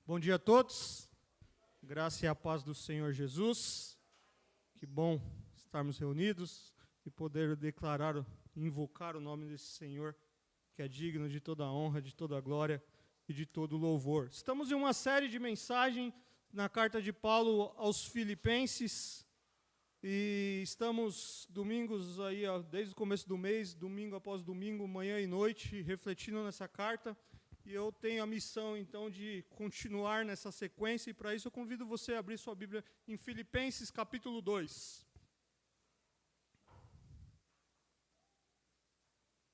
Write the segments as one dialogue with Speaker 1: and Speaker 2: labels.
Speaker 1: Bom dia a todos, graça e a paz do Senhor Jesus. Que bom estarmos reunidos e poder declarar, invocar o nome desse Senhor, que é digno de toda a honra, de toda a glória e de todo o louvor. Estamos em uma série de mensagens na carta de Paulo aos Filipenses e estamos domingos aí, desde o começo do mês, domingo após domingo, manhã e noite, refletindo nessa carta. E eu tenho a missão, então, de continuar nessa sequência, e para isso eu convido você a abrir sua Bíblia em Filipenses, capítulo 2.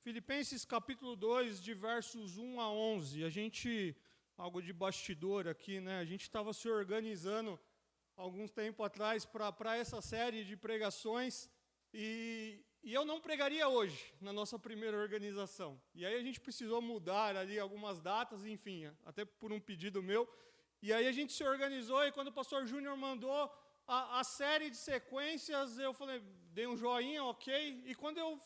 Speaker 1: Filipenses, capítulo 2, de versos 1 a 11. A gente, algo de bastidor aqui, né? A gente estava se organizando, alguns tempo atrás, para essa série de pregações, e eu não pregaria hoje, na nossa primeira organização. E aí a gente precisou mudar ali algumas datas, enfim, até por um pedido meu. E aí a gente se organizou, e quando o pastor Júnior mandou a série de sequências, eu falei, dei um joinha, ok. E quando eu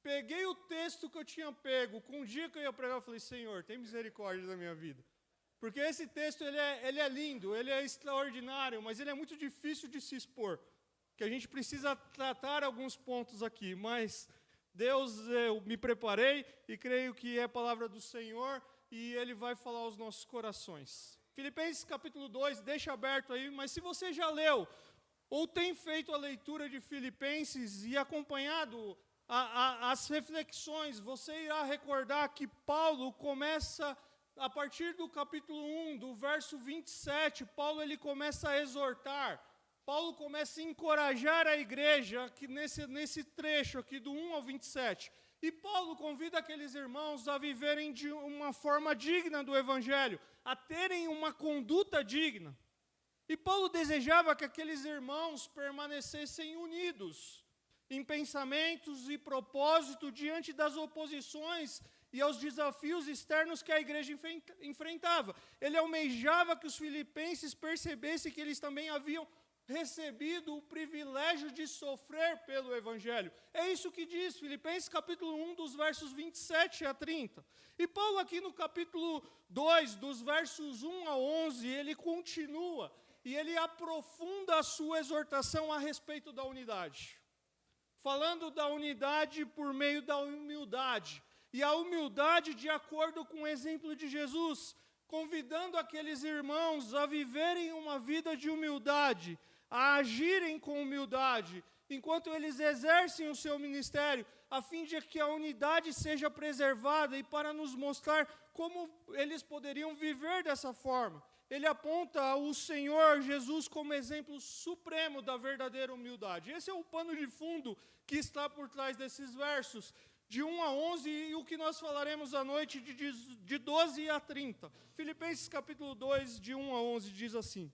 Speaker 1: peguei o texto que eu tinha pego, com o dia que eu ia pregar, eu falei, Senhor, tem misericórdia da minha vida. Porque esse texto, ele é lindo, ele é extraordinário, mas ele é muito difícil de se expor. Que a gente precisa tratar alguns pontos aqui, mas Deus, eu me preparei e creio que é a palavra do Senhor e Ele vai falar aos nossos corações. Filipenses capítulo 2, deixa aberto aí, mas se você já leu ou tem feito a leitura de Filipenses e acompanhado as reflexões, você irá recordar que Paulo começa, a partir do capítulo 1, do verso 27, Paulo ele começa a exortar. Paulo começa a encorajar a igreja aqui nesse trecho aqui do 1 ao 27. E Paulo convida aqueles irmãos a viverem de uma forma digna do Evangelho, a terem uma conduta digna. E Paulo desejava que aqueles irmãos permanecessem unidos em pensamentos e propósito diante das oposições e aos desafios externos que a igreja enfrentava. Ele almejava que os filipenses percebessem que eles também haviam recebido o privilégio de sofrer pelo Evangelho. É isso que diz Filipenses capítulo 1, dos versos 27 a 30. E Paulo aqui no capítulo 2, dos versos 1 a 11, ele continua e ele aprofunda a sua exortação a respeito da unidade. Falando da unidade por meio da humildade. E a humildade de acordo com o exemplo de Jesus, convidando aqueles irmãos a viverem uma vida de humildade, a agirem com humildade, enquanto eles exercem o seu ministério, a fim de que a unidade seja preservada e para nos mostrar como eles poderiam viver dessa forma. Ele aponta o Senhor Jesus como exemplo supremo da verdadeira humildade. Esse é o pano de fundo que está por trás desses versos, de 1 a 11, e o que nós falaremos à noite de 12 a 30. Filipenses capítulo 2, de 1 a 11, diz assim: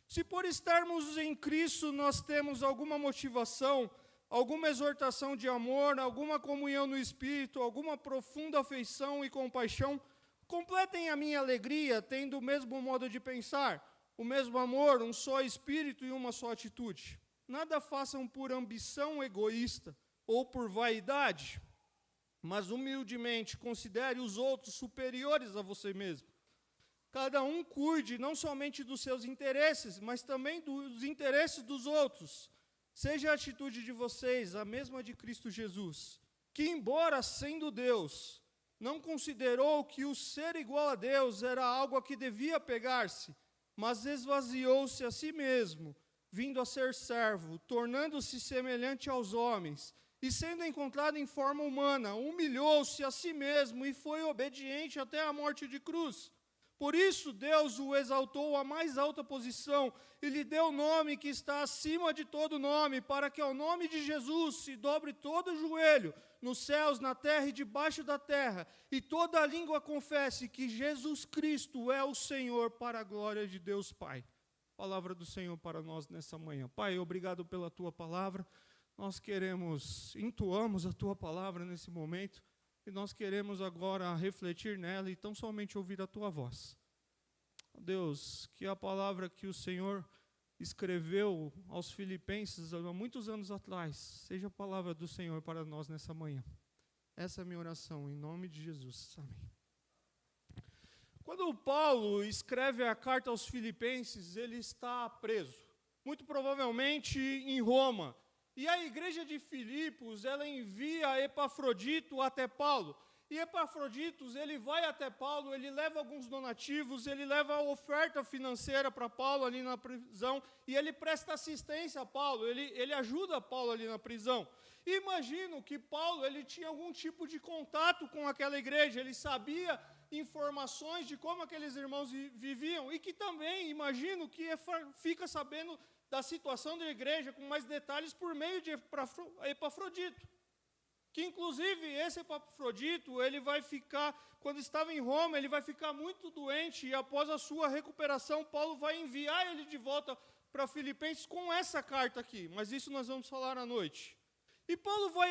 Speaker 1: se por estarmos em Cristo nós temos alguma motivação, alguma exortação de amor, alguma comunhão no Espírito, alguma profunda afeição e compaixão, completem a minha alegria, tendo o mesmo modo de pensar, o mesmo amor, um só Espírito e uma só atitude. Nada façam por ambição egoísta ou por vaidade, mas humildemente considere os outros superiores a você mesmo. Cada um cuide não somente dos seus interesses, mas também dos interesses dos outros. Seja a atitude de vocês a mesma de Cristo Jesus, que, embora sendo Deus, não considerou que o ser igual a Deus era algo a que devia pegar-se, mas esvaziou-se a si mesmo, vindo a ser servo, tornando-se semelhante aos homens, e sendo encontrado em forma humana, humilhou-se a si mesmo e foi obediente até a morte de cruz. Por isso Deus o exaltou à mais alta posição e lhe deu o nome que está acima de todo nome, para que ao nome de Jesus se dobre todo o joelho, nos céus, na terra e debaixo da terra, e toda a língua confesse que Jesus Cristo é o Senhor, para a glória de Deus Pai. Palavra do Senhor para nós nessa manhã. Pai, obrigado pela Tua palavra. Nós entoamos a Tua palavra nesse momento, e nós queremos agora refletir nela e tão somente ouvir a Tua voz. Deus, que a palavra que o Senhor escreveu aos Filipenses há muitos anos atrás, seja a palavra do Senhor para nós nessa manhã. Essa é a minha oração, em nome de Jesus. Amém. Quando Paulo escreve a carta aos Filipenses, ele está preso, muito provavelmente em Roma. E a igreja de Filipos, ela envia Epafrodito até Paulo. E Epafroditos, ele vai até Paulo, ele leva alguns donativos, ele leva a oferta financeira para Paulo ali na prisão, e ele presta assistência a Paulo, ele ajuda Paulo ali na prisão. E imagino que Paulo, ele tinha algum tipo de contato com aquela igreja, ele sabia informações de como aqueles irmãos viviam, e que também, imagino, que fica sabendo da situação da igreja com mais detalhes por meio de Epafrodito. Que, inclusive, esse Epafrodito, ele vai ficar, quando estava em Roma, ele vai ficar muito doente, e após a sua recuperação, Paulo vai enviar ele de volta para Filipenses com essa carta aqui, mas isso nós vamos falar à noite. E Paulo vai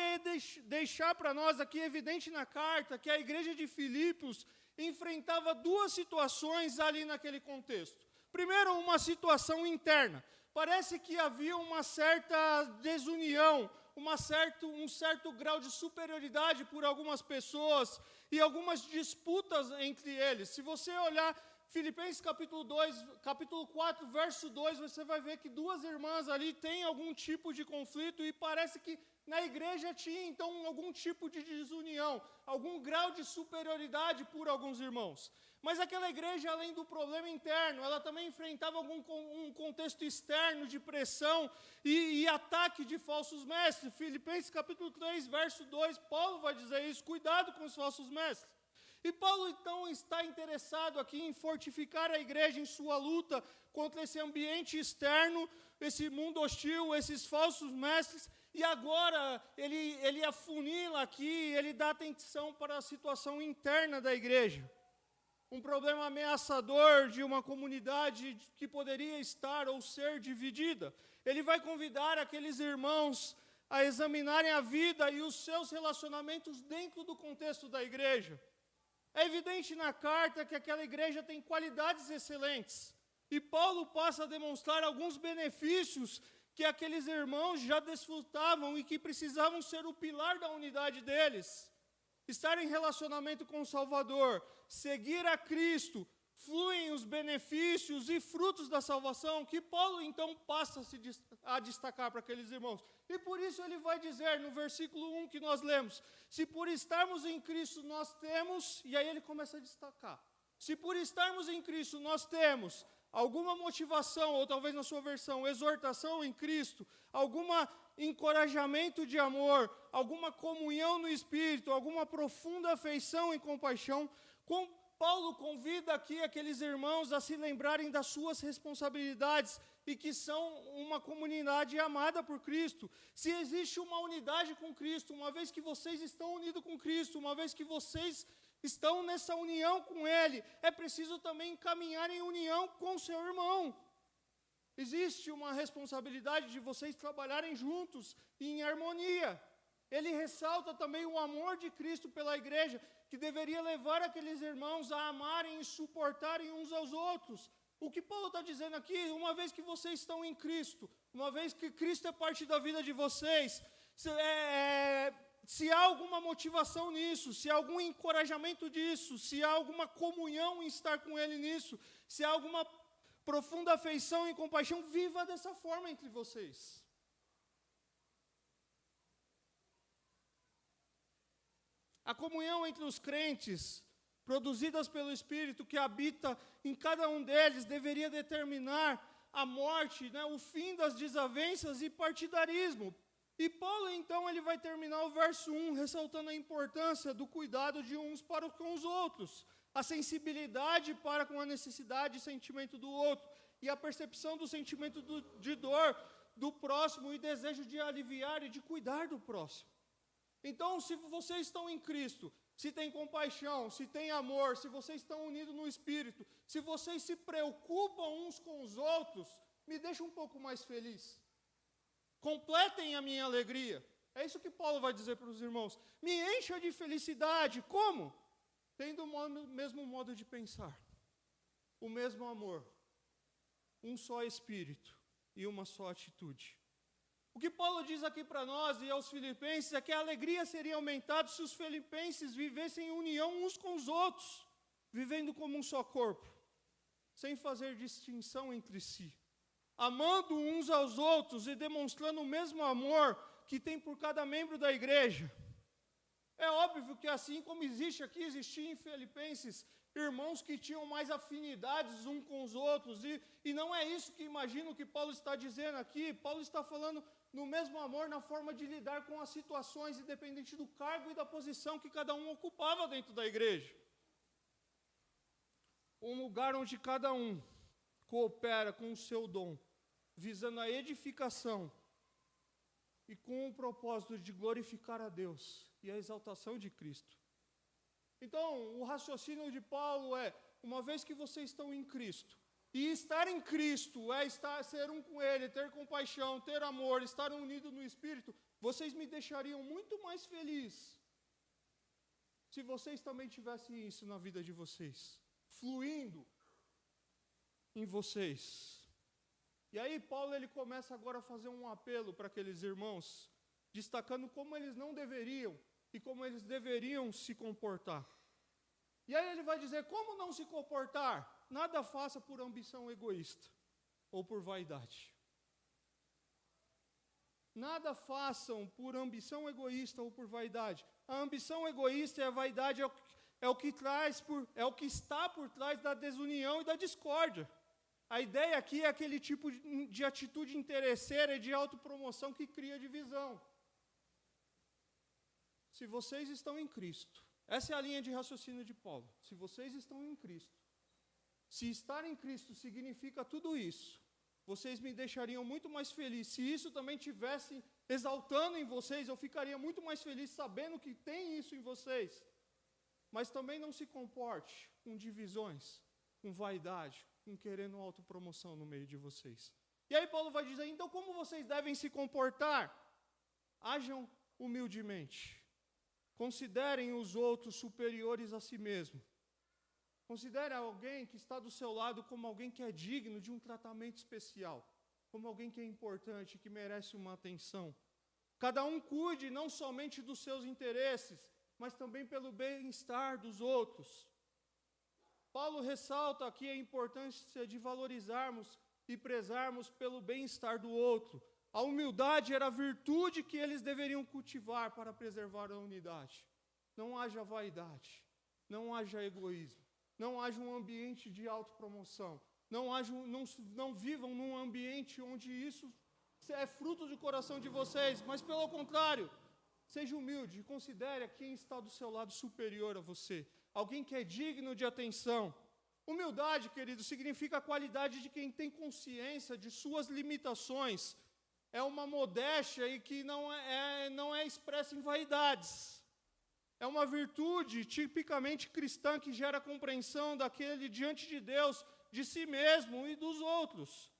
Speaker 1: deixar para nós aqui evidente na carta que a igreja de Filipos enfrentava duas situações ali naquele contexto. Primeiro, uma situação interna. Parece que havia uma certa desunião, um certo grau de superioridade por algumas pessoas e algumas disputas entre eles. Se você olhar Filipenses capítulo 4, verso 2, você vai ver que duas irmãs ali têm algum tipo de conflito e parece que na igreja tinha então algum tipo de desunião, algum grau de superioridade por alguns irmãos. Mas aquela igreja, além do problema interno, ela também enfrentava um contexto externo de pressão e ataque de falsos mestres. Filipenses capítulo 3, verso 2, Paulo vai dizer isso, cuidado com os falsos mestres. E Paulo, então, está interessado aqui em fortificar a igreja em sua luta contra esse ambiente externo, esse mundo hostil, esses falsos mestres, e agora ele afunila aqui, ele dá atenção para a situação interna da igreja. Um problema ameaçador de uma comunidade que poderia estar ou ser dividida. Ele vai convidar aqueles irmãos a examinarem a vida e os seus relacionamentos dentro do contexto da igreja. É evidente na carta que aquela igreja tem qualidades excelentes. E Paulo passa a demonstrar alguns benefícios que aqueles irmãos já desfrutavam e que precisavam ser o pilar da unidade deles. Estar em relacionamento com o Salvador, seguir a Cristo, fluem os benefícios e frutos da salvação que Paulo então passa a destacar para aqueles irmãos. E por isso ele vai dizer no versículo 1 que nós lemos, se por estarmos em Cristo nós temos, e aí ele começa a destacar, se por estarmos em Cristo nós temos alguma motivação, ou talvez na sua versão, exortação em Cristo, algum encorajamento de amor, alguma comunhão no Espírito, alguma profunda afeição e compaixão, Paulo convida aqui aqueles irmãos a se lembrarem das suas responsabilidades e que são uma comunidade amada por Cristo. Se existe uma unidade com Cristo, uma vez que vocês estão unidos com Cristo, uma vez que vocês estão nessa união com Ele, é preciso também caminhar em união com o seu irmão. Existe uma responsabilidade de vocês trabalharem juntos, em harmonia. Ele ressalta também o amor de Cristo pela igreja, que deveria levar aqueles irmãos a amarem e suportarem uns aos outros. O que Paulo está dizendo aqui, uma vez que vocês estão em Cristo, uma vez que Cristo é parte da vida de vocês, se há alguma motivação nisso, se há algum encorajamento disso, se há alguma comunhão em estar com Ele nisso, se há alguma profunda afeição e compaixão, viva dessa forma entre vocês. A comunhão entre os crentes, produzidas pelo Espírito que habita em cada um deles, deveria determinar a morte, o fim das desavenças e partidarismo. E Paulo, então, ele vai terminar o verso 1, ressaltando a importância do cuidado de uns para com os outros, a sensibilidade para com a necessidade e sentimento do outro, e a percepção do sentimento de dor do próximo e desejo de aliviar e de cuidar do próximo. Então, se vocês estão em Cristo, se tem compaixão, se tem amor, se vocês estão unidos no Espírito, se vocês se preocupam uns com os outros, me deixa um pouco mais feliz. Completem a minha alegria. É isso que Paulo vai dizer para os irmãos. Me encha de felicidade. Como? Tendo o mesmo modo de pensar, o mesmo amor, um só Espírito e uma só atitude. O que Paulo diz aqui para nós e aos filipenses é que a alegria seria aumentada se os filipenses vivessem em união uns com os outros. vivendo como um só corpo, sem fazer distinção entre si, amando uns aos outros e demonstrando o mesmo amor que tem por cada membro da igreja. É óbvio que assim como existia em Filipenses, irmãos que tinham mais afinidades uns com os outros, e não é isso que imagino que Paulo está dizendo aqui. Paulo está falando no mesmo amor, na forma de lidar com as situações, independente do cargo e da posição que cada um ocupava dentro da igreja. Um lugar onde cada um coopera com o seu dom, visando a edificação e com o propósito de glorificar a Deus e a exaltação de Cristo. Então, o raciocínio de Paulo é, uma vez que vocês estão em Cristo, e estar em Cristo é ser um com Ele, ter compaixão, ter amor, estar unido no Espírito, vocês me deixariam muito mais feliz se vocês também tivessem isso na vida de vocês, fluindo em vocês. E aí Paulo ele começa agora a fazer um apelo para aqueles irmãos, destacando como eles não deveriam e como eles deveriam se comportar. E aí ele vai dizer, como não se comportar? Nada faça por ambição egoísta ou por vaidade. Nada façam por ambição egoísta ou por vaidade. A ambição egoísta e a vaidade é o que está por trás da desunião e da discórdia. A ideia aqui é aquele tipo de atitude interesseira e de autopromoção que cria divisão. Se vocês estão em Cristo, essa é a linha de raciocínio de Paulo. Se vocês estão em Cristo, se estar em Cristo significa tudo isso, vocês me deixariam muito mais feliz. Se isso também estivesse exaltando em vocês, eu ficaria muito mais feliz sabendo que tem isso em vocês. Mas também não se comporte com divisões, com vaidade, com querendo autopromoção no meio de vocês. E aí Paulo vai dizer, então como vocês devem se comportar? Hajam humildemente. Considerem os outros superiores a si mesmo. Considere alguém que está do seu lado como alguém que é digno de um tratamento especial, como alguém que é importante, que merece uma atenção. Cada um cuide não somente dos seus interesses, mas também pelo bem-estar dos outros. Paulo ressalta aqui a importância de valorizarmos e prezarmos pelo bem-estar do outro. A humildade era a virtude que eles deveriam cultivar para preservar a unidade. Não haja vaidade, não haja egoísmo, não haja um ambiente de autopromoção, não vivam num ambiente onde isso é fruto do coração de vocês, mas pelo contrário, seja humilde e considere quem está do seu lado superior a você, alguém que é digno de atenção. Humildade, querido, significa a qualidade de quem tem consciência de suas limitações. É uma modéstia e que não é expressa em vaidades. É uma virtude tipicamente cristã que gera compreensão daquele diante de Deus, de si mesmo e dos outros.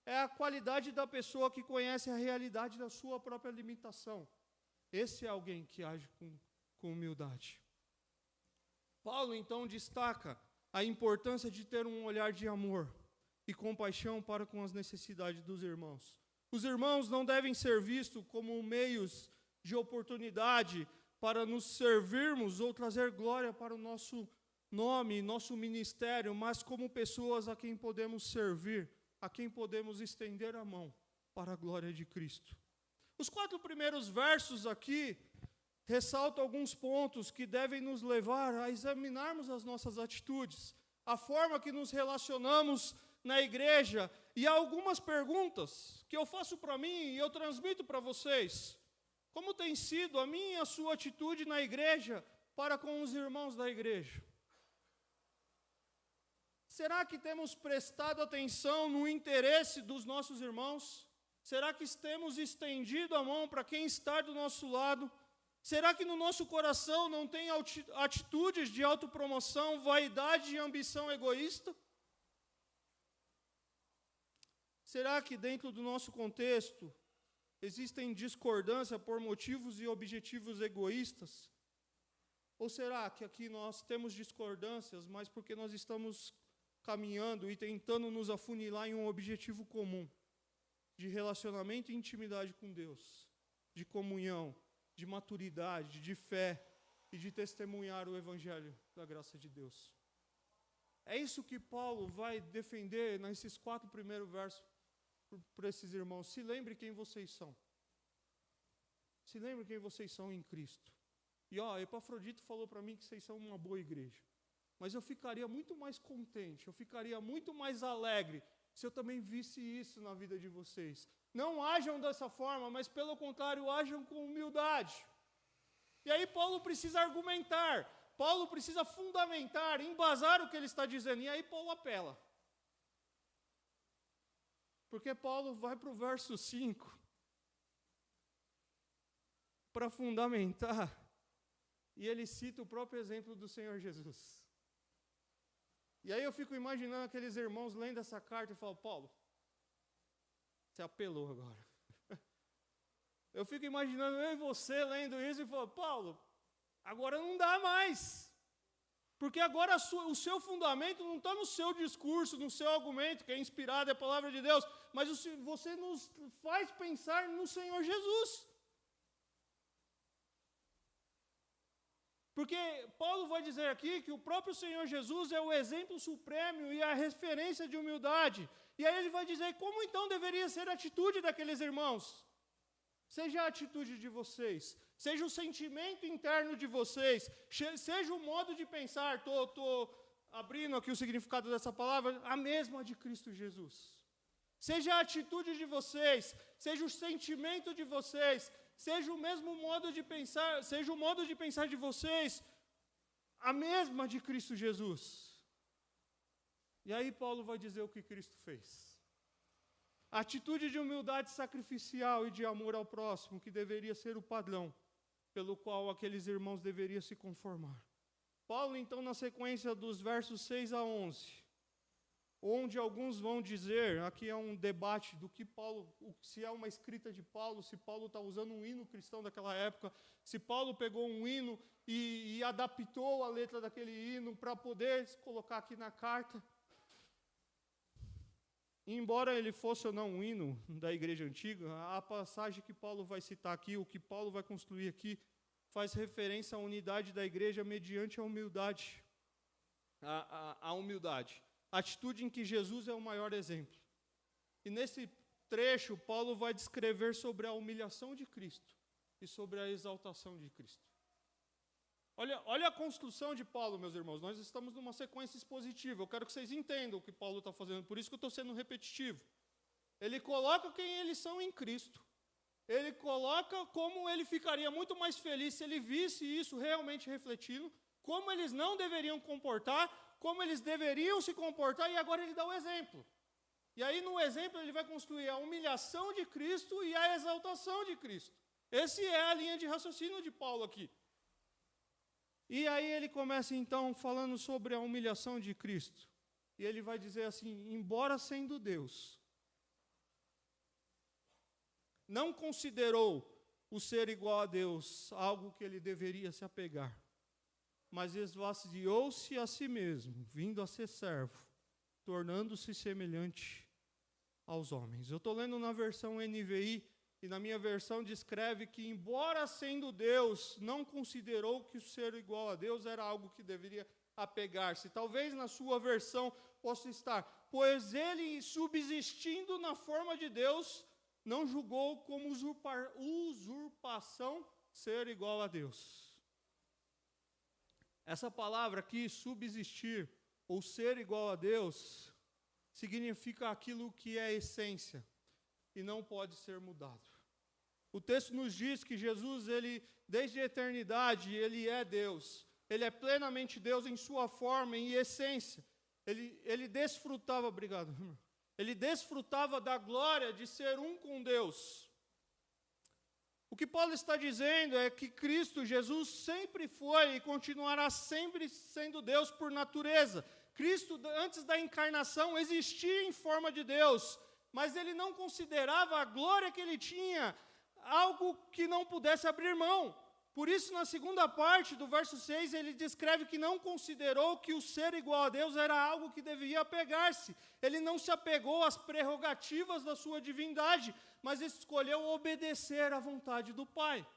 Speaker 1: É a qualidade da pessoa que conhece a realidade da sua própria limitação. Esse é alguém que age com humildade. Paulo, então, destaca a importância de ter um olhar de amor e compaixão para com as necessidades dos irmãos. Os irmãos não devem ser vistos como meios de oportunidade para nos servirmos ou trazer glória para o nosso nome, nosso ministério, mas como pessoas a quem podemos servir, a quem podemos estender a mão para a glória de Cristo. Os 4 primeiros versos aqui ressaltam alguns pontos que devem nos levar a examinarmos as nossas atitudes, a forma que nos relacionamos na igreja, e há algumas perguntas que eu faço para mim e eu transmito para vocês. Como tem sido a minha e a sua atitude na igreja para com os irmãos da igreja? Será que temos prestado atenção no interesse dos nossos irmãos? Será que temos estendido a mão para quem está do nosso lado? Será que no nosso coração não tem atitudes de autopromoção, vaidade e ambição egoísta? Será que dentro do nosso contexto existem discordâncias por motivos e objetivos egoístas? Ou será que aqui nós temos discordâncias, mas porque nós estamos caminhando e tentando nos afunilar em um objetivo comum, de relacionamento e intimidade com Deus, de comunhão, de maturidade, de fé e de testemunhar o Evangelho da graça de Deus? É isso que Paulo vai defender nesses 4 primeiros versos para esses irmãos. Se lembre quem vocês são. Se lembre quem vocês são em Cristo. E Epafrodito falou para mim que vocês são uma boa igreja. Mas eu ficaria muito mais contente, eu ficaria muito mais alegre se eu também visse isso na vida de vocês. Não ajam dessa forma, mas pelo contrário, ajam com humildade. E aí Paulo precisa argumentar, Paulo precisa fundamentar, embasar o que ele está dizendo. E aí Paulo apela. Porque Paulo vai para o verso 5 para fundamentar, e ele cita o próprio exemplo do Senhor Jesus. E aí eu fico imaginando aqueles irmãos lendo essa carta e falam, Paulo, você apelou agora. Eu fico imaginando eu e você lendo isso e falando, Paulo, agora não dá mais. Porque agora o seu fundamento não está no seu discurso, no seu argumento, que é inspirado, é a palavra de Deus, mas você nos faz pensar no Senhor Jesus. Porque Paulo vai dizer aqui que o próprio Senhor Jesus é o exemplo supremo e a referência de humildade. E aí ele vai dizer como então deveria ser a atitude daqueles irmãos. Seja a atitude de vocês, seja o sentimento interno de vocês, seja o modo de pensar, estou abrindo aqui o significado dessa palavra, a mesma de Cristo Jesus. Seja a atitude de vocês, seja o sentimento de vocês, seja o mesmo modo de pensar, seja o modo de pensar de vocês, a mesma de Cristo Jesus. E aí Paulo vai dizer o que Cristo fez. A atitude de humildade sacrificial e de amor ao próximo, que deveria ser o padrão pelo qual aqueles irmãos deveriam se conformar. Paulo, então, na sequência dos versos 6 a 11, onde alguns vão dizer, aqui é um debate do que Paulo, se é uma escrita de Paulo, se Paulo está usando um hino cristão daquela época, se Paulo pegou um hino e adaptou a letra daquele hino para poder colocar aqui na carta. E embora ele fosse ou não um hino da igreja antiga, a passagem que Paulo vai citar aqui, o que Paulo vai construir aqui, faz referência à unidade da igreja mediante a humildade. A humildade. A atitude em que Jesus é o maior exemplo. E nesse trecho, Paulo vai descrever sobre a humilhação de Cristo e sobre a exaltação de Cristo. Olha a construção de Paulo, meus irmãos. Nós estamos numa sequência expositiva. Eu quero que vocês entendam o que Paulo está fazendo. Por isso que eu estou sendo repetitivo. Ele coloca quem eles são em Cristo. Ele coloca como ele ficaria muito mais feliz se ele visse isso realmente refletindo, como eles não deveriam comportar, como eles deveriam se comportar, e agora ele dá o exemplo. E aí no exemplo ele vai construir a humilhação de Cristo e a exaltação de Cristo. Essa é a linha de raciocínio de Paulo aqui. E aí ele começa então falando sobre a humilhação de Cristo. E ele vai dizer assim, embora sendo Deus, não considerou o ser igual a Deus algo que ele deveria se apegar, mas esvaziou-se a si mesmo, vindo a ser servo, tornando-se semelhante aos homens. Eu estou lendo na versão NVI, e na minha versão descreve que, embora sendo Deus, não considerou que o ser igual a Deus era algo que deveria apegar-se. Talvez na sua versão possa estar, pois ele, subsistindo na forma de Deus, não julgou como usurpação ser igual a Deus. Essa palavra aqui, subsistir, ou ser igual a Deus, significa aquilo que é essência e não pode ser mudado. O texto nos diz que Jesus, ele, desde a eternidade, ele é Deus. Ele é plenamente Deus em sua forma, em essência. Ele desfrutava, obrigado, ele desfrutava da glória de ser um com Deus. O que Paulo está dizendo é que Cristo, Jesus, sempre foi e continuará sempre sendo Deus por natureza. Cristo, antes da encarnação, existia em forma de Deus, mas ele não considerava a glória que ele tinha algo que não pudesse abrir mão. Por isso, na segunda parte do verso 6, ele descreve que não considerou que o ser igual a Deus era algo que devia apegar-se. Ele não se apegou às prerrogativas da sua divindade, mas escolheu obedecer à vontade do Pai.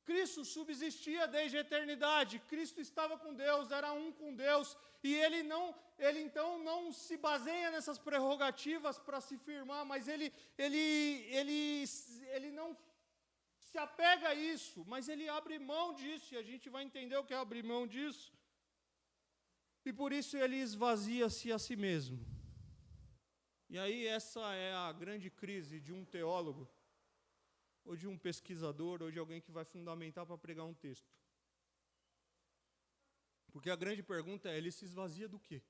Speaker 1: Cristo subsistia desde a eternidade. Cristo estava com Deus, era um com Deus, e ele então não se baseia nessas prerrogativas para se firmar, mas ele não se apega a isso, mas ele abre mão disso, e a gente vai entender o que é abrir mão disso. E por isso ele esvazia-se a si mesmo. E aí essa é a grande crise de um teólogo, ou de um pesquisador, ou de alguém que vai fundamentar para pregar um texto. Porque a grande pergunta é, ele se esvazia do quê?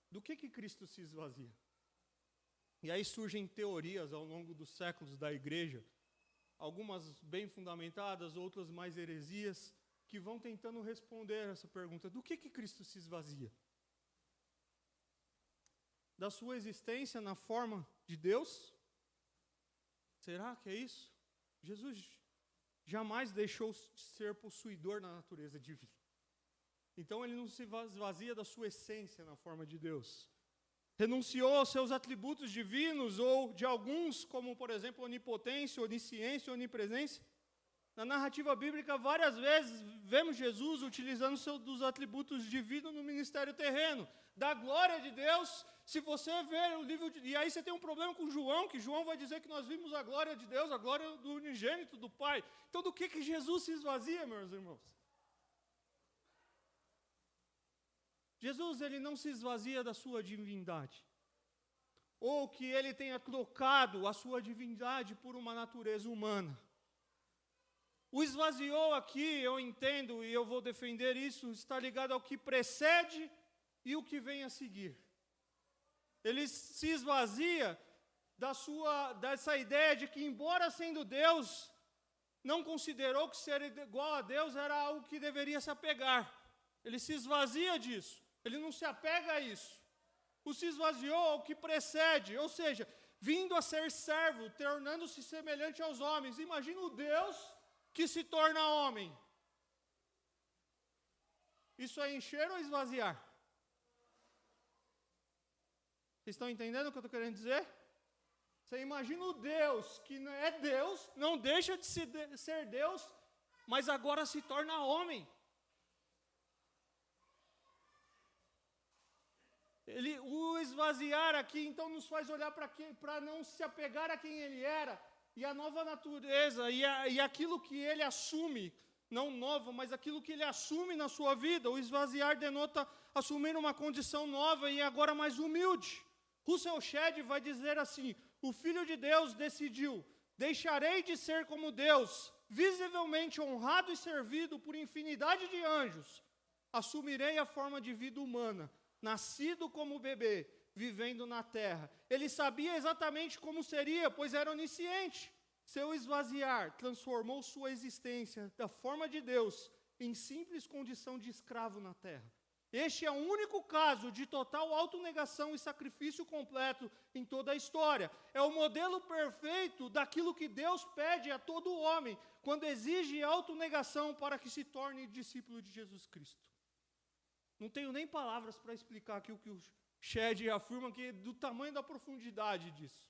Speaker 1: Do que Cristo se esvazia? E aí surgem teorias ao longo dos séculos da igreja, algumas bem fundamentadas, outras mais heresias, que vão tentando responder essa pergunta. Do que Cristo se esvazia? Da sua existência na forma de Deus? Será que é isso? Jesus jamais deixou de ser possuidor da natureza divina. Então ele não se esvazia da sua essência na forma de Deus. Renunciou aos seus atributos divinos, ou de alguns, como por exemplo onipotência, onisciência, onipresença. Na narrativa bíblica, várias vezes, vemos Jesus utilizando dos atributos divinos no ministério terreno. Da glória de Deus, se você ver o livro... E aí você tem um problema com João, que João vai dizer que nós vimos a glória de Deus, a glória do unigênito, do Pai. Então do que Jesus se esvazia, meus irmãos? Jesus, ele não se esvazia da sua divindade. Ou que ele tenha trocado a sua divindade por uma natureza humana. O esvaziou aqui, eu entendo, e eu vou defender isso, está ligado ao que precede e o que vem a seguir. Ele se esvazia dessa ideia de que, embora sendo Deus, não considerou que ser igual a Deus era algo que deveria se apegar. Ele se esvazia disso, ele não se apega a isso. O se esvaziou ao que precede, ou seja, vindo a ser servo, tornando-se semelhante aos homens. Imagina o Deus que se torna homem. Isso é encher ou esvaziar? Vocês estão entendendo o que eu estou querendo dizer? Você imagina o Deus que não é Deus, não deixa de ser Deus, mas agora se torna homem. O esvaziar aqui, então, nos faz olhar para não se apegar a quem ele era, e a nova natureza, e aquilo que ele assume, não novo, mas aquilo que ele assume na sua vida. O esvaziar denota assumir uma condição nova e agora mais humilde. Russell Shedd vai dizer assim: o Filho de Deus decidiu, deixarei de ser como Deus, visivelmente honrado e servido por infinidade de anjos, assumirei a forma de vida humana, nascido como bebê, vivendo na terra. Ele sabia exatamente como seria, pois era onisciente. Seu esvaziar transformou sua existência da forma de Deus em simples condição de escravo na terra. Este é o único caso de total autonegação e sacrifício completo em toda a história. É o modelo perfeito daquilo que Deus pede a todo homem, quando exige autonegação para que se torne discípulo de Jesus Cristo. Não tenho nem palavras para explicar aqui o que o Shedd afirma, que do tamanho da profundidade disso.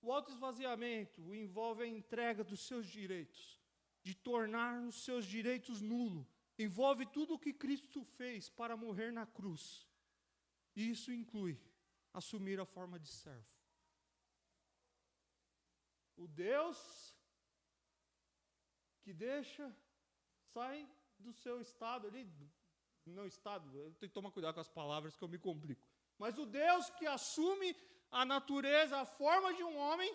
Speaker 1: O autoesvaziamento envolve a entrega dos seus direitos, de tornar os seus direitos nulos. Envolve tudo o que Cristo fez para morrer na cruz. E isso inclui assumir a forma de servo. O Deus que sai do seu estado ali, não estado, eu tenho que tomar cuidado com as palavras que eu me complico. Mas o Deus que assume a natureza, a forma de um homem,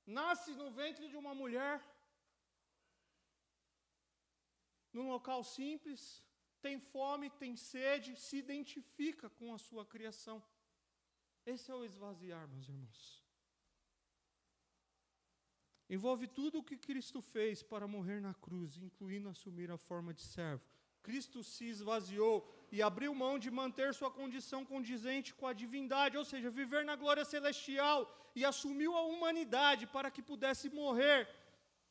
Speaker 1: nasce no ventre de uma mulher, num local simples, tem fome, tem sede, se identifica com a sua criação. Esse é o esvaziar, meus irmãos. Envolve tudo o que Cristo fez para morrer na cruz, incluindo assumir a forma de servo. Cristo se esvaziou e abriu mão de manter sua condição condizente com a divindade, ou seja, viver na glória celestial, e assumiu a humanidade para que pudesse morrer.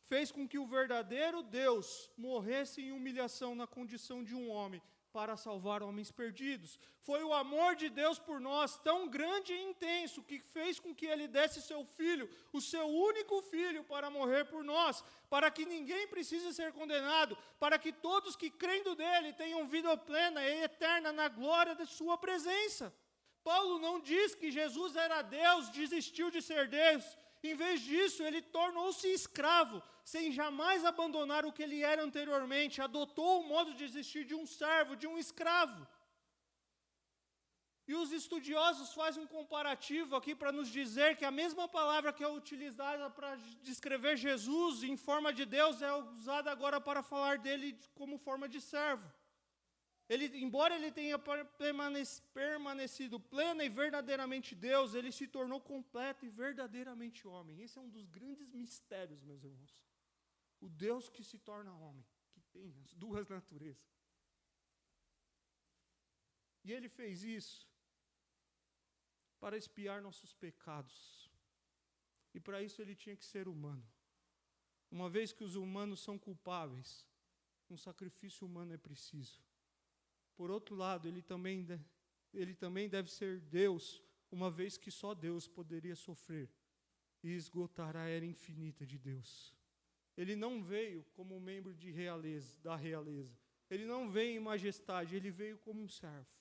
Speaker 1: Fez com que o verdadeiro Deus morresse em humilhação na condição de um homem, para salvar homens perdidos. Foi o amor de Deus por nós tão grande e intenso que fez com que Ele desse seu Filho, o seu único Filho, para morrer por nós, para que ninguém precise ser condenado, para que todos que crendo nele tenham vida plena e eterna na glória de sua presença. Paulo não diz que Jesus era Deus, desistiu de ser Deus. Em vez disso, ele tornou-se escravo, sem jamais abandonar o que ele era anteriormente. Adotou o modo de existir de um servo, de um escravo. E os estudiosos fazem um comparativo aqui para nos dizer que a mesma palavra que é utilizada para descrever Jesus em forma de Deus é usada agora para falar dele como forma de servo. Embora ele tenha permanecido pleno e verdadeiramente Deus, ele se tornou completo e verdadeiramente homem. Esse é um dos grandes mistérios, meus irmãos. O Deus que se torna homem, que tem as duas naturezas. E ele fez isso para expiar nossos pecados. E para isso ele tinha que ser humano. Uma vez que os humanos são culpáveis, um sacrifício humano é preciso. Por outro lado, ele também deve ser Deus, uma vez que só Deus poderia sofrer e esgotar a era infinita de Deus. Ele não veio como membro da realeza. Ele não veio em majestade, ele veio como um servo,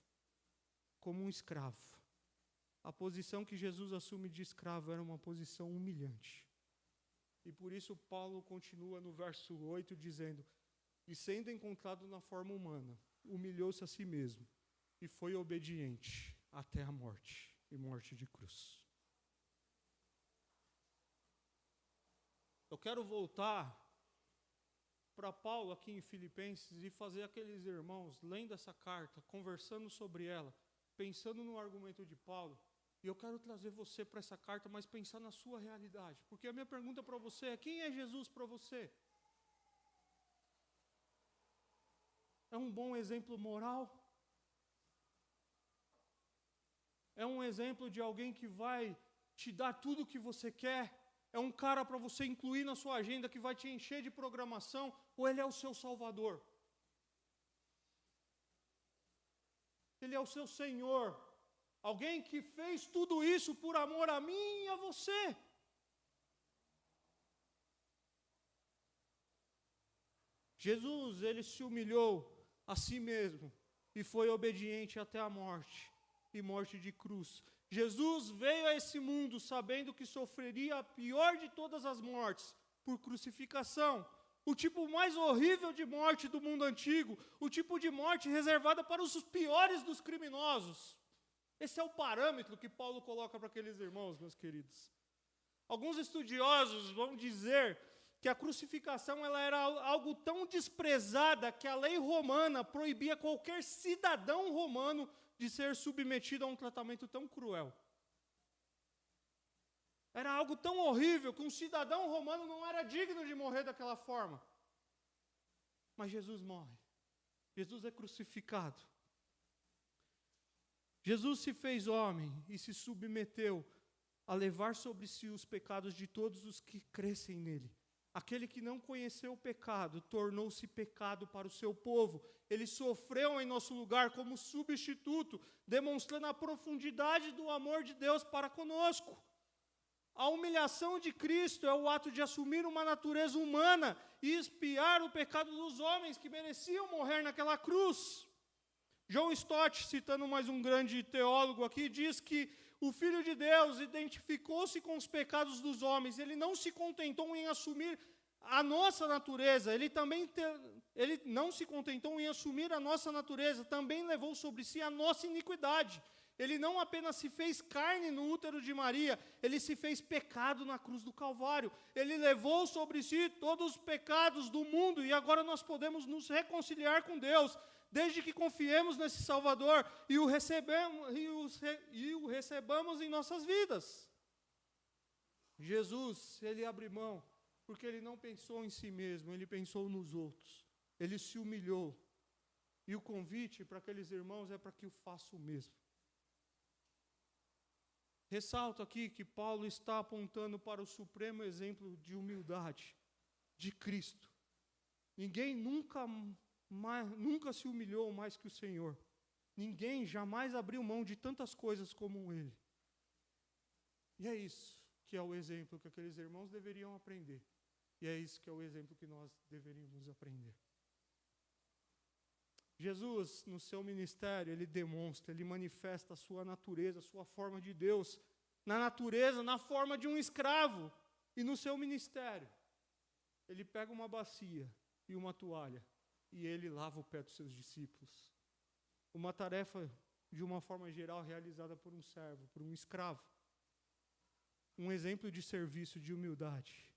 Speaker 1: como um escravo. A posição que Jesus assume de escravo era uma posição humilhante. E por isso Paulo continua no verso 8 dizendo: e sendo encontrado na forma humana, humilhou-se a si mesmo e foi obediente até a morte, e morte de cruz. Eu quero voltar para Paulo aqui em Filipenses e fazer aqueles irmãos, lendo essa carta, conversando sobre ela, pensando no argumento de Paulo, e eu quero trazer você para essa carta, mas pensar na sua realidade, porque a minha pergunta para você é: quem é Jesus para você? É um bom exemplo moral? É um exemplo de alguém que vai te dar tudo o que você quer? É um cara para você incluir na sua agenda que vai te encher de programação? Ou ele é o seu Salvador? Ele é o seu Senhor. Alguém que fez tudo isso por amor a mim e a você. Jesus, ele se humilhou a si mesmo e foi obediente até a morte, e morte de cruz. Jesus veio a esse mundo sabendo que sofreria a pior de todas as mortes, por crucificação. O tipo mais horrível de morte do mundo antigo, o tipo de morte reservada para os piores dos criminosos. Esse é o parâmetro que Paulo coloca para aqueles irmãos, meus queridos. Alguns estudiosos vão dizer que a crucificação ela era algo tão desprezada que a lei romana proibia qualquer cidadão romano de ser submetido a um tratamento tão cruel. Era algo tão horrível que um cidadão romano não era digno de morrer daquela forma. Mas Jesus morre. Jesus é crucificado. Jesus se fez homem e se submeteu a levar sobre si os pecados de todos os que crescem nele. Aquele que não conheceu o pecado tornou-se pecado para o seu povo. Ele sofreu em nosso lugar como substituto, demonstrando a profundidade do amor de Deus para conosco. A humilhação de Cristo é o ato de assumir uma natureza humana e expiar o pecado dos homens que mereciam morrer naquela cruz. John Stott, citando mais um grande teólogo aqui, diz que o Filho de Deus identificou-se com os pecados dos homens. Ele não se contentou em assumir a nossa natureza. Ele não se contentou em assumir a nossa natureza. Também levou sobre si a nossa iniquidade. Ele não apenas se fez carne no útero de Maria. Ele se fez pecado na cruz do Calvário. Ele levou sobre si todos os pecados do mundo. E agora nós podemos nos reconciliar com Deus, desde que confiemos nesse Salvador e o recebamos em nossas vidas. Jesus, ele abre mão, porque ele não pensou em si mesmo, ele pensou nos outros. Ele se humilhou. E o convite para aqueles irmãos é para que o façam o mesmo. Ressalto aqui que Paulo está apontando para o supremo exemplo de humildade de Cristo. Ninguém nunca nunca se humilhou mais que o Senhor. Ninguém jamais abriu mão de tantas coisas como ele. E é isso que é o exemplo que aqueles irmãos deveriam aprender. E é isso que é o exemplo que nós deveríamos aprender. Jesus, no seu ministério, ele demonstra, ele manifesta a sua natureza, a sua forma de Deus, na natureza, na forma de um escravo. E no seu ministério, ele pega uma bacia e uma toalha, e ele lava o pé dos seus discípulos. Uma tarefa, de uma forma geral, realizada por um servo, por um escravo. Um exemplo de serviço, de humildade.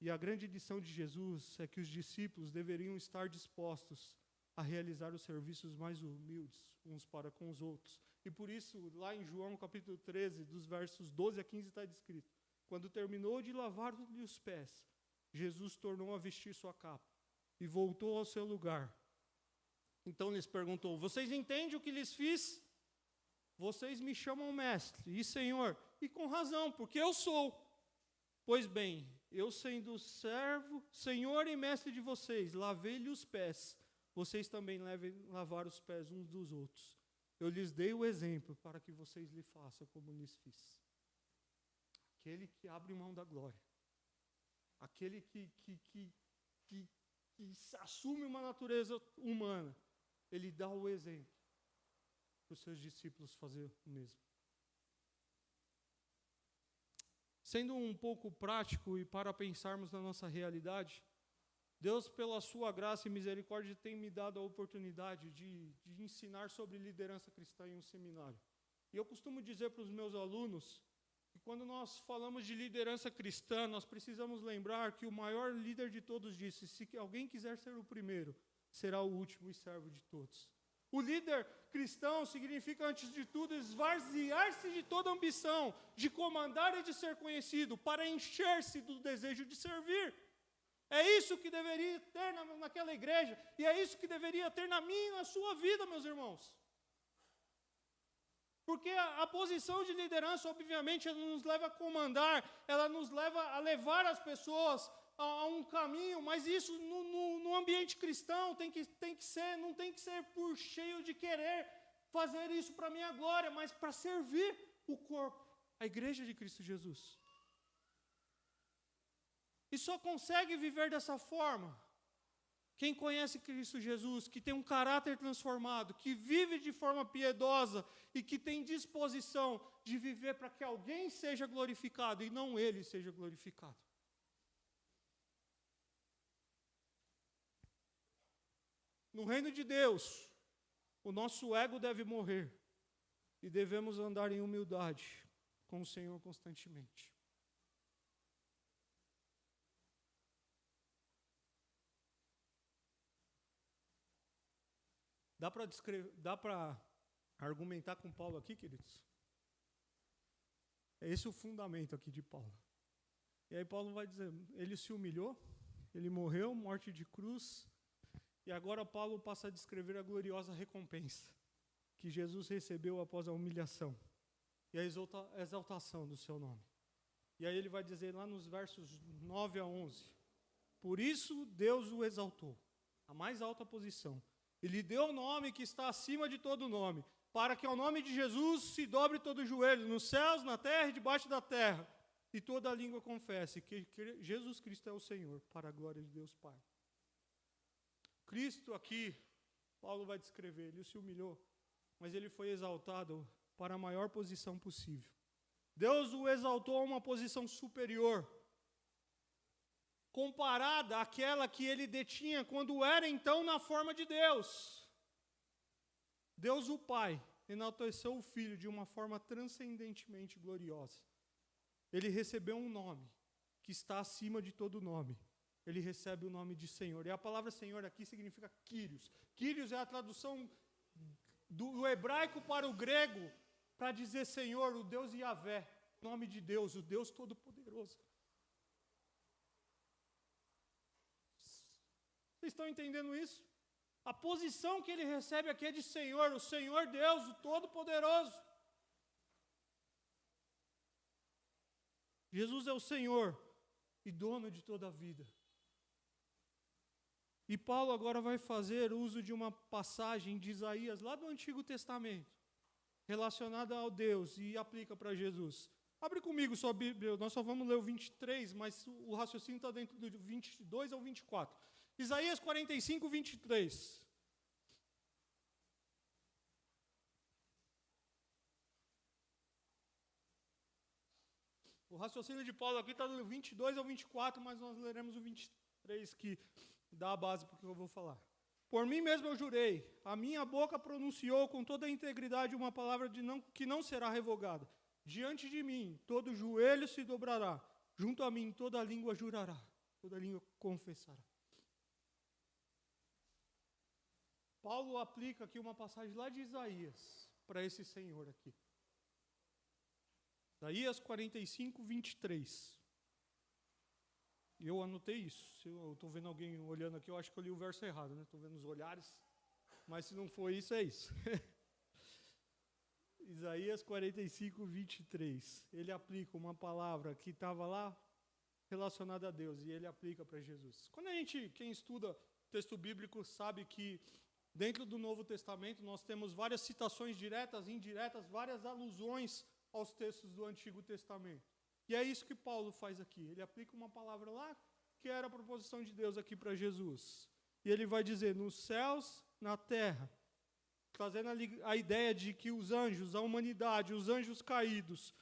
Speaker 1: E a grande lição de Jesus é que os discípulos deveriam estar dispostos a realizar os serviços mais humildes, uns para com os outros. E por isso, lá em João capítulo 13, dos versos 12 a 15, está descrito: quando terminou de lavar-lhe os pés, Jesus tornou a vestir sua capa e voltou ao seu lugar. Então lhes perguntou: vocês entendem o que lhes fiz? Vocês me chamam mestre e senhor, e com razão, porque eu sou. Pois bem, eu sendo servo, senhor e mestre de vocês, lavei-lhe os pés. Vocês também lavar os pés uns dos outros. Eu lhes dei o exemplo para que vocês lhe façam como lhes fiz. Aquele que abre mão da glória. Aquele que assume uma natureza humana. Ele dá o exemplo para os seus discípulos fazer o mesmo. Sendo um pouco prático e para pensarmos na nossa realidade, Deus, pela sua graça e misericórdia, tem me dado a oportunidade de ensinar sobre liderança cristã em um seminário. E eu costumo dizer para os meus alunos que quando nós falamos de liderança cristã, nós precisamos lembrar que o maior líder de todos disse: se alguém quiser ser o primeiro, será o último e servo de todos. O líder cristão significa, antes de tudo, esvaziar-se de toda ambição, de comandar e de ser conhecido, para encher-se do desejo de servir. É isso que deveria ter naquela igreja, e é isso que deveria ter na minha e na sua vida, meus irmãos. Porque a posição de liderança, obviamente, ela nos leva a comandar, ela nos leva a levar as pessoas a um caminho, mas isso no ambiente cristão não tem que ser por cheio de querer fazer isso para a minha glória, mas para servir o corpo, a igreja de Cristo Jesus. E só consegue viver dessa forma quem conhece Cristo Jesus, que tem um caráter transformado, que vive de forma piedosa e que tem disposição de viver para que alguém seja glorificado e não ele seja glorificado. No reino de Deus, o nosso ego deve morrer e devemos andar em humildade com o Senhor constantemente. Dá para argumentar com Paulo aqui, queridos? É esse o fundamento aqui de Paulo. E aí Paulo vai dizer, ele se humilhou, ele morreu, morte de cruz, e agora Paulo passa a descrever a gloriosa recompensa que Jesus recebeu após a humilhação e a exaltação do seu nome. E aí ele vai dizer lá nos versos 9 a 11, por isso Deus o exaltou, a mais alta posição. Ele deu o nome que está acima de todo nome, para que ao nome de Jesus se dobre todo o joelho, nos céus, na terra e debaixo da terra, e toda a língua confesse que Jesus Cristo é o Senhor, para a glória de Deus Pai. Cristo aqui, Paulo vai descrever, ele se humilhou, mas ele foi exaltado para a maior posição possível. Deus o exaltou a uma posição superior, comparada àquela que ele detinha quando era então na forma de Deus. Deus o Pai enalteceu o Filho de uma forma transcendentemente gloriosa. Ele recebeu um nome que está acima de todo nome. Ele recebe o nome de Senhor. E a palavra Senhor aqui significa Kyrios. Kyrios é a tradução do hebraico para o grego para dizer Senhor, o Deus Yahvé, o nome de Deus, o Deus Todo-Poderoso. Vocês estão entendendo isso? A posição que ele recebe aqui é de Senhor, o Senhor Deus, o Todo-Poderoso. Jesus é o Senhor e dono de toda a vida. E Paulo agora vai fazer uso de uma passagem de Isaías, lá do Antigo Testamento, relacionada ao Deus, e aplica para Jesus. Abre comigo sua Bíblia, nós só vamos ler o 23, mas o raciocínio está dentro do 22 ao 24. Isaías 45, 23. O raciocínio de Paulo aqui está do 22 ao 24, mas nós leremos o 23, que dá a base para o que eu vou falar. Por mim mesmo eu jurei, a minha boca pronunciou com toda a integridade uma palavra que não será revogada. Diante de mim todo joelho se dobrará, junto a mim toda língua jurará, toda língua confessará. Paulo aplica aqui uma passagem lá de Isaías para esse Senhor aqui. Isaías 45, 23. E eu anotei isso. Se eu estou vendo alguém olhando aqui, eu acho que eu li o verso errado, né? Estou vendo os olhares. Mas se não for isso, é isso. Isaías 45, 23. Ele aplica uma palavra que estava lá relacionada a Deus e ele aplica para Jesus. Quem estuda texto bíblico sabe que dentro do Novo Testamento nós temos várias citações diretas, indiretas, várias alusões aos textos do Antigo Testamento. E é isso que Paulo faz aqui. Ele aplica uma palavra lá que era a proposição de Deus aqui para Jesus. E ele vai dizer, nos céus, na terra, trazendo a ideia de que os anjos, a humanidade, os anjos caídos.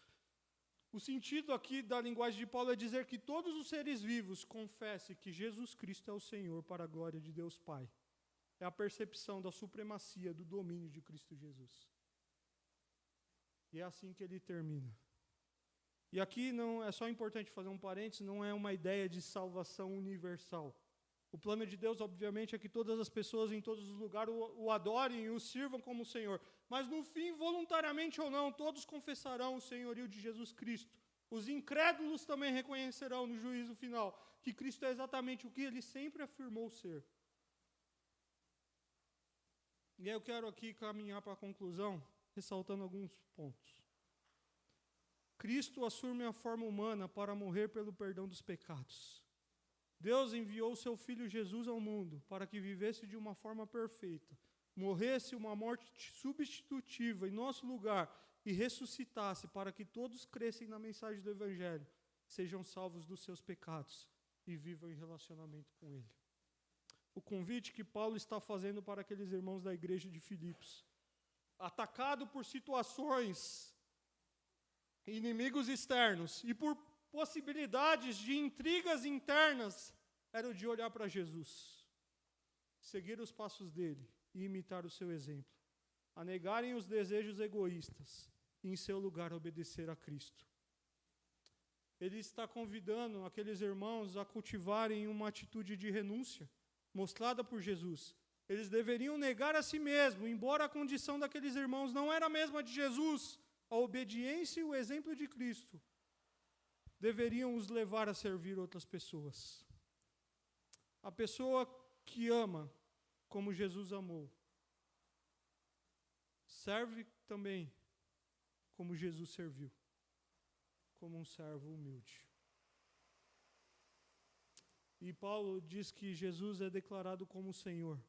Speaker 1: O sentido aqui da linguagem de Paulo é dizer que todos os seres vivos confessem que Jesus Cristo é o Senhor para a glória de Deus Pai. É a percepção da supremacia, do domínio de Cristo Jesus. E é assim que ele termina. E aqui não é só importante fazer um parênteses, não é uma ideia de salvação universal. O plano de Deus, obviamente, é que todas as pessoas em todos os lugares o adorem e o sirvam como Senhor. Mas no fim, voluntariamente ou não, todos confessarão o senhorio de Jesus Cristo. Os incrédulos também reconhecerão no juízo final que Cristo é exatamente o que ele sempre afirmou ser. E aí eu quero aqui caminhar para a conclusão, ressaltando alguns pontos. Cristo assume a forma humana para morrer pelo perdão dos pecados. Deus enviou seu Filho Jesus ao mundo para que vivesse de uma forma perfeita, morresse uma morte substitutiva em nosso lugar e ressuscitasse para que todos crescem na mensagem do Evangelho, sejam salvos dos seus pecados e vivam em relacionamento com Ele. O convite que Paulo está fazendo para aqueles irmãos da igreja de Filipos, atacado por situações, inimigos externos e por possibilidades de intrigas internas, era o de olhar para Jesus, seguir os passos dele e imitar o seu exemplo, a negarem os desejos egoístas e em seu lugar obedecer a Cristo. Ele está convidando aqueles irmãos a cultivarem uma atitude de renúncia, mostrada por Jesus. Eles deveriam negar a si mesmos, embora a condição daqueles irmãos não era a mesma de Jesus, a obediência e o exemplo de Cristo deveriam os levar a servir outras pessoas. A pessoa que ama como Jesus amou, serve também como Jesus serviu, como um servo humilde. E Paulo diz que Jesus é declarado como Senhor,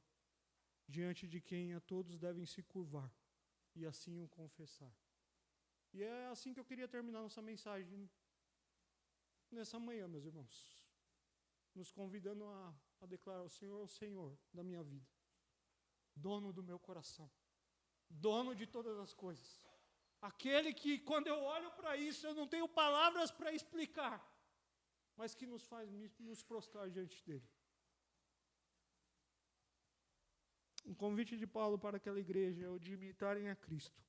Speaker 1: diante de quem a todos devem se curvar e assim o confessar. E é assim que eu queria terminar nossa mensagem nessa manhã, meus irmãos. Nos convidando a declarar o Senhor da minha vida. Dono do meu coração. Dono de todas as coisas. Aquele que, quando eu olho para isso, eu não tenho palavras para explicar, mas que nos faz nos prostrar diante dele. O convite de Paulo para aquela igreja é o de imitarem a Cristo.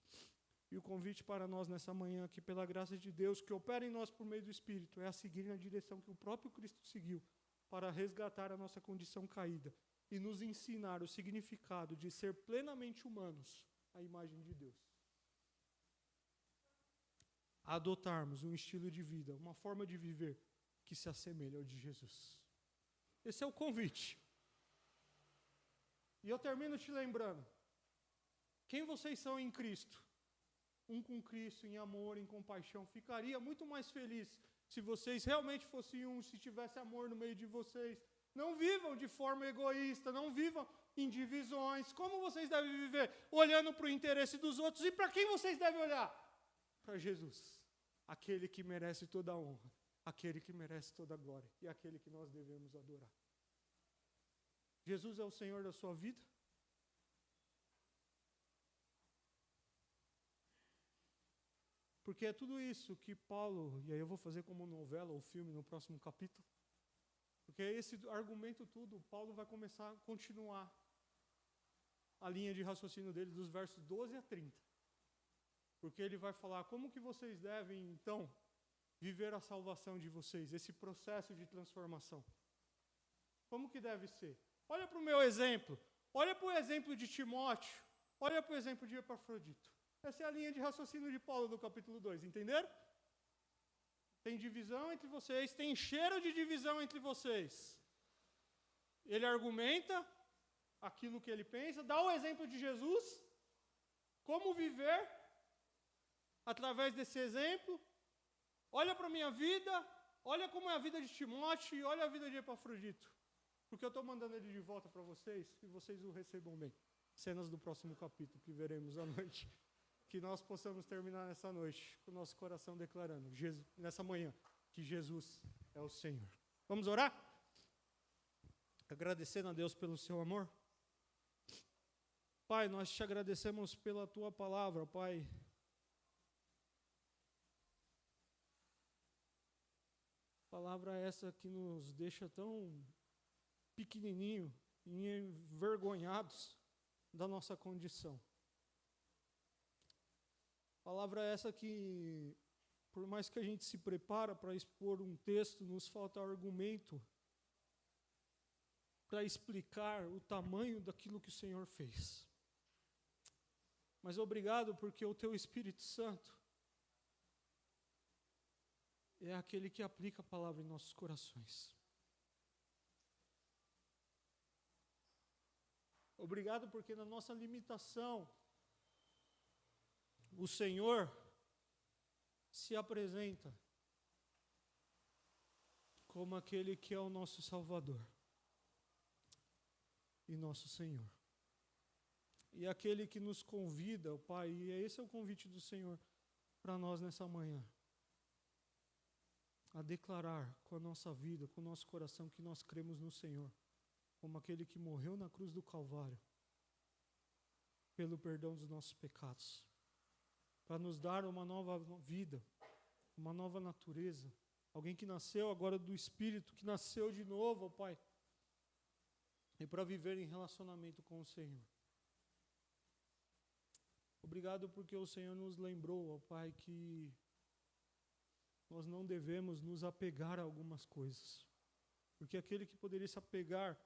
Speaker 1: E o convite para nós nessa manhã, que pela graça de Deus, que opera em nós por meio do Espírito, é a seguir na direção que o próprio Cristo seguiu, para resgatar a nossa condição caída e nos ensinar o significado de ser plenamente humanos à imagem de Deus. A adotarmos um estilo de vida, uma forma de viver que se assemelha ao de Jesus. Esse é o convite. E eu termino te lembrando, quem vocês são em Cristo? Um com Cristo, em amor, em compaixão. Ficaria muito mais feliz se vocês realmente fossem um, se tivesse amor no meio de vocês, Não vivam de forma egoísta, não vivam em divisões. Como vocês devem viver? Olhando para o interesse dos outros. E para quem vocês devem olhar? Para Jesus, aquele que merece toda a honra, aquele que merece toda a glória e aquele que nós devemos adorar. Jesus é o Senhor da sua vida? Porque é tudo isso que Paulo, e aí eu vou fazer como novela ou filme no próximo capítulo, porque esse argumento tudo, Paulo vai começar a continuar a linha de raciocínio dele dos versos 12 a 30. Porque ele vai falar como que vocês devem, então, viver a salvação de vocês, esse processo de transformação. Como que deve ser? Olha para o meu exemplo, olha para o exemplo de Timóteo, olha para o exemplo de Epafrodito. Essa é a linha de raciocínio de Paulo do capítulo 2, entenderam? Tem divisão entre vocês, tem cheiro de divisão entre vocês. Ele argumenta aquilo que ele pensa, dá o exemplo de Jesus, como viver através desse exemplo. Olha para a minha vida, olha como é a vida de Timóteo e olha a vida de Epafrodito. Porque eu estou mandando ele de volta para vocês e vocês o recebam bem. Cenas do próximo capítulo que veremos à noite. Que nós possamos terminar nessa noite com o nosso coração declarando, nessa manhã, que Jesus é o Senhor. Vamos orar? Agradecendo a Deus pelo seu amor. Pai, nós te agradecemos pela tua palavra, Pai. Palavra essa que nos deixa tão pequenininho e envergonhados da nossa condição. Palavra essa que, por mais que a gente se prepara para expor um texto, nos falta argumento para explicar o tamanho daquilo que o Senhor fez. Mas obrigado porque o teu Espírito Santo é aquele que aplica a palavra em nossos corações. Obrigado porque na nossa limitação, o Senhor se apresenta como aquele que é o nosso Salvador e nosso Senhor. E aquele que nos convida, Pai, e esse é o convite do Senhor para nós nessa manhã, a declarar com a nossa vida, com o nosso coração, que nós cremos no Senhor, como aquele que morreu na cruz do Calvário, pelo perdão dos nossos pecados, para nos dar uma nova vida, uma nova natureza, alguém que nasceu agora do Espírito, que nasceu de novo, ó Pai, e para viver em relacionamento com o Senhor. Obrigado porque o Senhor nos lembrou, ó Pai, que nós não devemos nos apegar a algumas coisas, porque aquele que poderia se apegar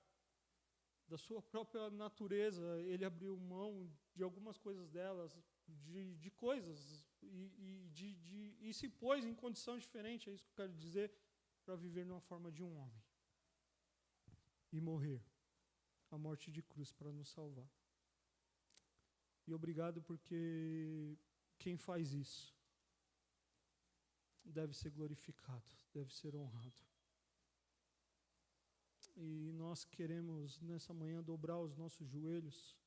Speaker 1: da sua própria natureza, ele abriu mão de algumas coisas delas, de coisas, e se pôs em condição diferente, é isso que eu quero dizer, para viver numa forma de um homem. E morrer a morte de cruz para nos salvar. E obrigado porque quem faz isso deve ser glorificado, deve ser honrado. E nós queremos nessa manhã dobrar os nossos joelhos,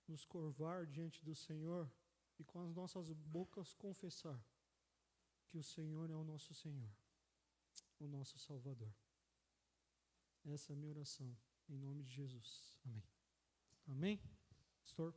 Speaker 1: nos curvar diante do Senhor e com as nossas bocas confessar que o Senhor é o nosso Senhor, o nosso Salvador. Essa é a minha oração, em nome de Jesus. Amém. Amém? Pastor?